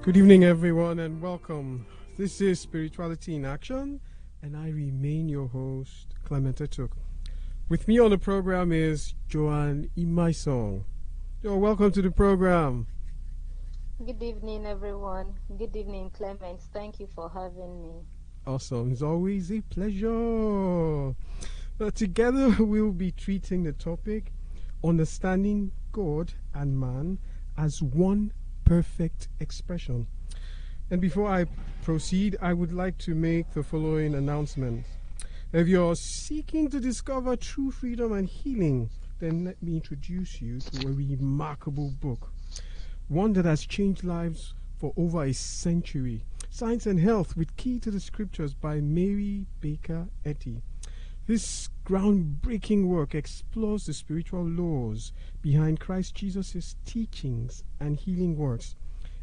Good evening, everyone, and welcome. This is Spirituality in Action, and I remain your host, Clement Etuk. With me on the program is Joan Imaisong. Yo, welcome to the program. Good evening, everyone. Good evening, Clement. Thank you for having me. Awesome. It's always a pleasure. Together, we'll be treating the topic understanding God and man as one perfect expression. And before I proceed, I would like to make the following announcement. If you're seeking to discover true freedom and healing, then let me introduce you to a remarkable book, one that has changed lives for over a century. Science and Health with Key to the Scriptures by Mary Baker Eddy. This groundbreaking work explores the spiritual laws behind Christ Jesus' teachings and healing works.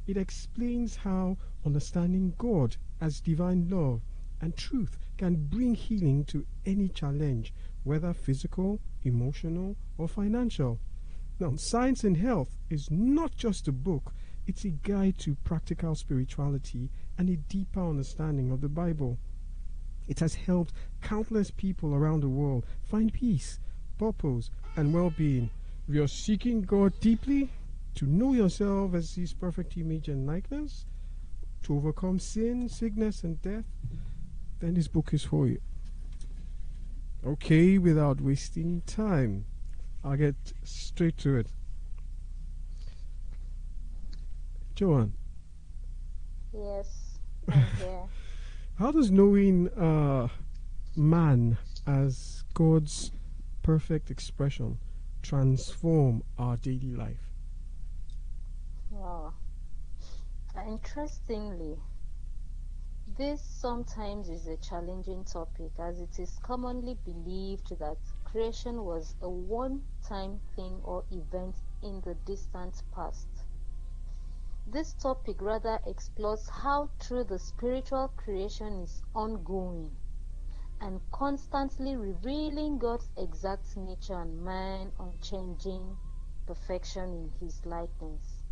It explains how understanding God as divine love and truth can bring healing to any challenge, whether physical, emotional, or financial. Now, Science and Health is not just a book, it's a guide to practical spirituality and a deeper understanding of the Bible. It has helped countless people around the world find peace, purpose, and well-being. If you're seeking God deeply, to know yourself as His perfect image and likeness, to overcome sin, sickness, and death, then this book is for you. Okay, without wasting time, I'll get straight to it. Joan. Yes, I'm here. How does knowing man as God's perfect expression transform our daily life? Wow. Interestingly, this sometimes is a challenging topic as it is commonly believed that creation was a one-time thing or event in the distant past. This topic rather explores how true the spiritual creation is ongoing and constantly revealing God's exact nature and man unchanging perfection in His likeness.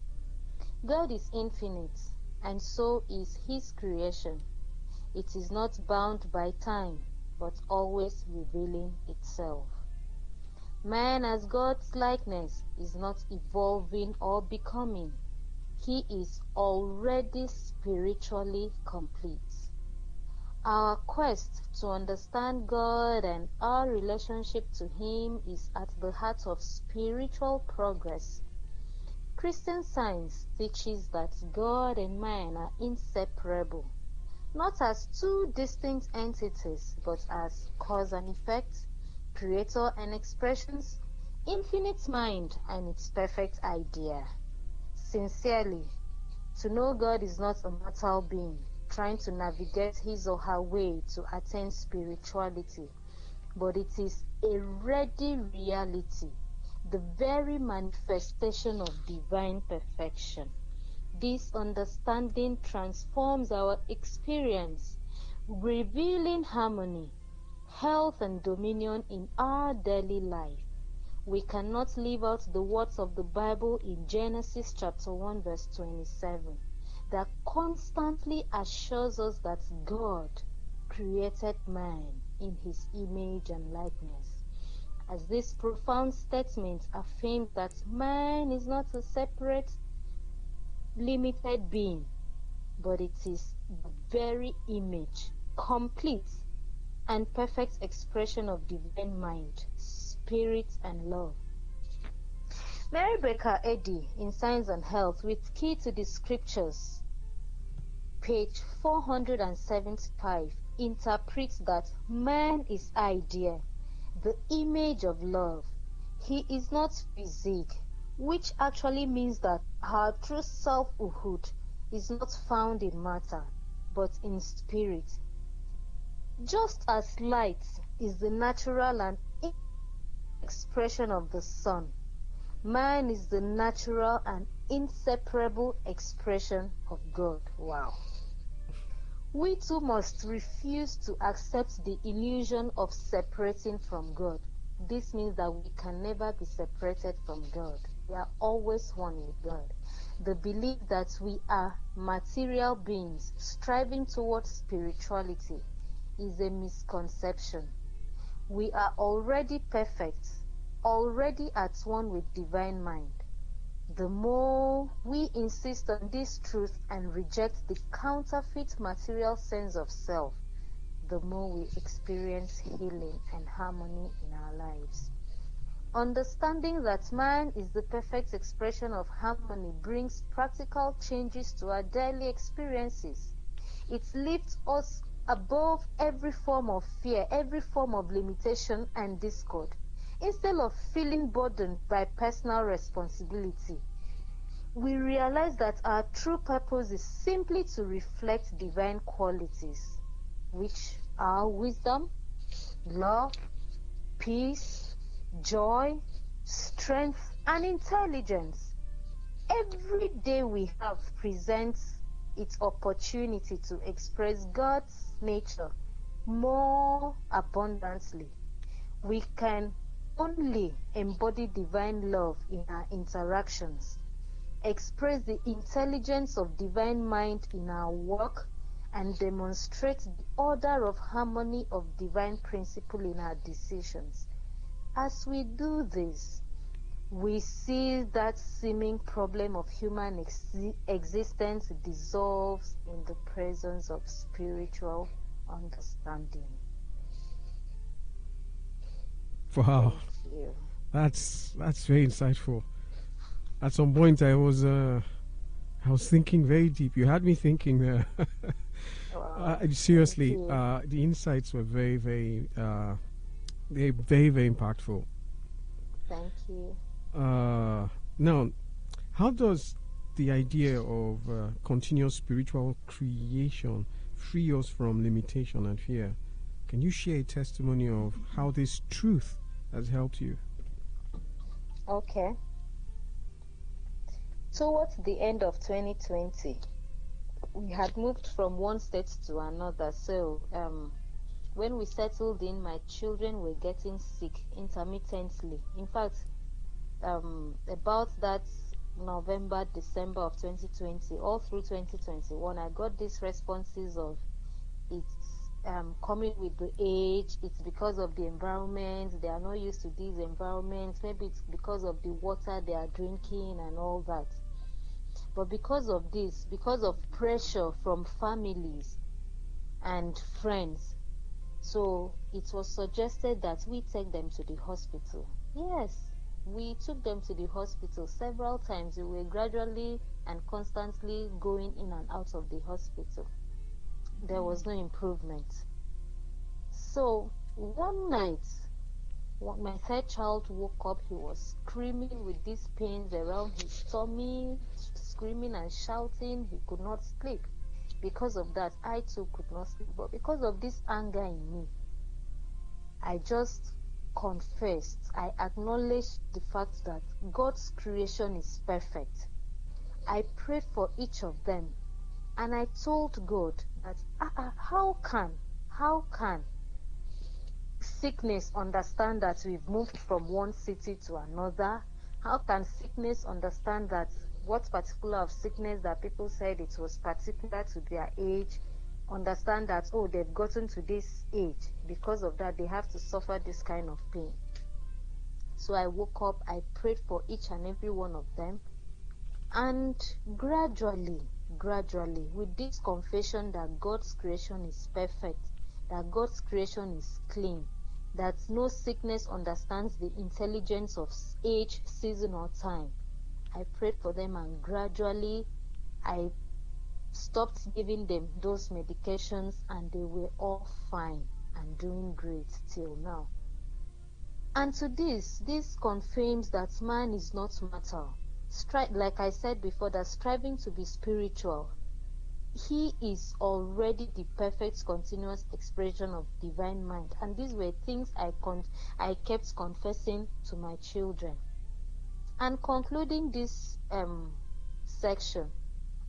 God is infinite, and so is His creation. It is not bound by time, but always revealing itself. Man as God's likeness is not evolving or becoming. He is already spiritually complete. Our quest to understand God and our relationship to Him is at the heart of spiritual progress. Christian Science teaches that God and man are inseparable, not as two distinct entities, but as cause and effect, creator and expressions, infinite mind and its perfect idea. Sincerely, to know God is not a mortal being trying to navigate his or her way to attain spirituality, but it is a ready reality, the very manifestation of divine perfection. This understanding transforms our experience, revealing harmony, health, and dominion in our daily life. We cannot leave out the words of the Bible in Genesis chapter 1 verse 27 that constantly assures us that God created man in His image and likeness. As this profound statement affirms that man is not a separate, limited being, but it is the very image, complete and perfect expression of divine mind, spirit, and love. Mary Baker Eddy in Science and Health with Key to the Scriptures, page 475, interprets that man is idea, the image of love. He is not physique, which actually means that our true selfhood is not found in matter, but in spirit. Just as light is the natural and expression of the sun, man is the natural and inseparable expression of God. Wow. We too must refuse to accept the illusion of separating from God. This means that we can never be separated from God. We are always one with God. The belief that we are material beings striving towards spirituality is a misconception. We are already perfect, already at one with divine mind. The more we insist on this truth and reject the counterfeit material sense of self, the more we experience healing and harmony in our lives. Understanding that man is the perfect expression of harmony brings practical changes to our daily experiences. It lifts us above every form of fear, every form of limitation and discord. Instead of feeling burdened by personal responsibility, we realize that our true purpose is simply to reflect divine qualities, which are wisdom, love, peace, joy, strength, and intelligence. Every day we have presents its opportunity to express God's nature more abundantly. We can only embody divine love in our interactions, express the intelligence of divine mind in our work, and demonstrate the order of harmony of divine principle in our decisions. As we do this, we see that seeming problem of human existence dissolves in the presence of spiritual understanding. Wow, Thank you. that's very insightful. At some point, I was thinking very deep. You had me thinking there. Wow, thank Seriously, you. the insights were they're very, very impactful. Thank you. Now, how does the idea of continuous spiritual creation free us from limitation and fear? Can you share a testimony of how this truth has helped you? Okay. Towards the end of 2020, we had moved from one state to another. So, when we settled in, my children were getting sick intermittently. In fact, about that November, December of 2020, all through 2021, I got these responses of it's coming with the age, it's because of the environment, they are not used to these environments, maybe it's because of the water they are drinking and all that. But because of this, because of pressure from families and friends, so it was suggested that we take them to the hospital. Yes, we took them to the hospital several times. We were gradually and constantly going in and out of the hospital. There was no improvement. So one night, when my third child woke up, he was screaming with these pains around his tummy, screaming and shouting. He could not sleep. Because of that, I too could not sleep. But because of this anger in me, I just confessed, I acknowledged the fact that God's creation is perfect. I prayed for each of them and I told God that how can sickness understand that we've moved from one city to another? How can sickness understand that what particular of sickness that people said it was particular to their age, understand that, oh, they've gotten to this age, because of that they have to suffer this kind of pain? So I woke up, I prayed for each and every one of them, and gradually, with this confession that God's creation is perfect, that God's creation is clean, that no sickness understands the intelligence of age, season, or time, I prayed for them, and gradually I stopped giving them those medications, and they were all fine and doing great till now. And to this confirms that man is not matter. Like I said before, that striving to be spiritual, he is already the perfect continuous expression of divine mind. And these were things I kept confessing to my children. And concluding this section,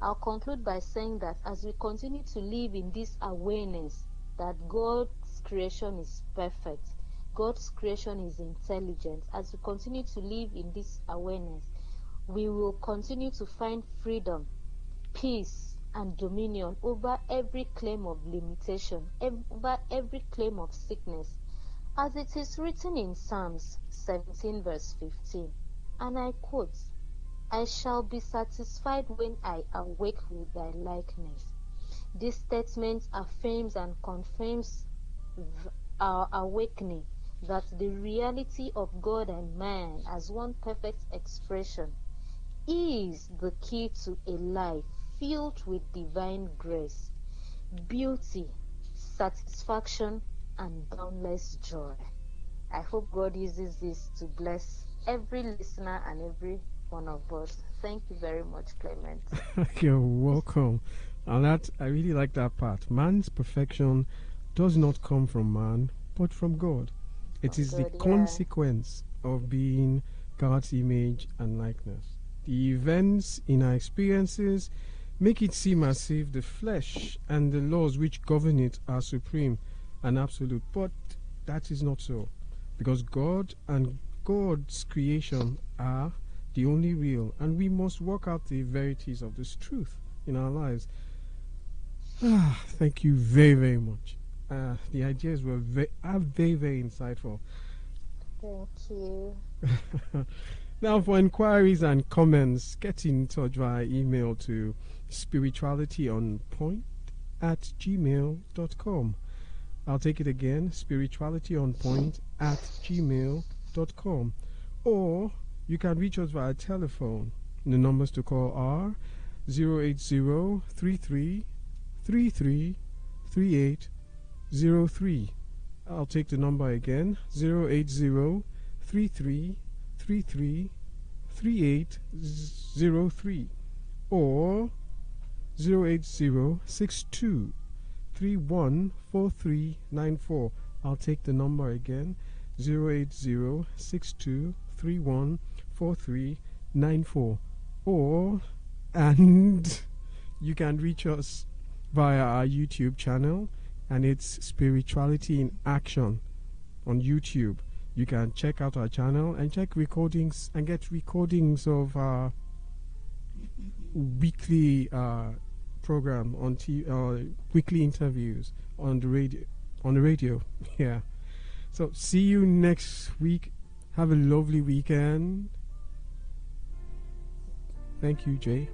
I'll conclude by saying that as we continue to live in this awareness that God's creation is perfect, God's creation is intelligent, as we continue to live in this awareness, we will continue to find freedom, peace, and dominion over every claim of limitation, over every claim of sickness, as it is written in Psalms 17 verse 15. And I quote, "I shall be satisfied when I awake with thy likeness." This statement affirms and confirms our awakening that the reality of God and man as one perfect expression is the key to a life filled with divine grace, beauty, satisfaction, and boundless joy. I hope God uses this to bless every listener and every one of us. Thank you very much, Clement. You're welcome. And that I really like that part. Man's perfection does not come from man, but from God. It From is the God, yeah. consequence of being God's image and likeness. The events in our experiences make it seem as if the flesh and the laws which govern it are supreme and absolute, but that is not so. Because God and God's creation are the only real, and we must work out the verities of this truth in our lives. Thank you very, very much. The ideas were very, very insightful. Thank you. Now, for inquiries and comments, get in touch via email to spiritualityonpoint@gmail.com. I'll take it again, spiritualityonpoint@gmail.com. Or you can reach us via telephone. The numbers to call are 080-33-33-3803. I'll take the number again, 080-33-33-3803, or 080-62-314394. I'll take the number again, 080-62-314394. And you can reach us via our YouTube channel, and it's Spirituality in Action on YouTube. You can check out our channel and check recordings and get recordings of our weekly program on weekly interviews on the radio. Yeah. So see you next week. Have a lovely weekend. Thank you, Jay.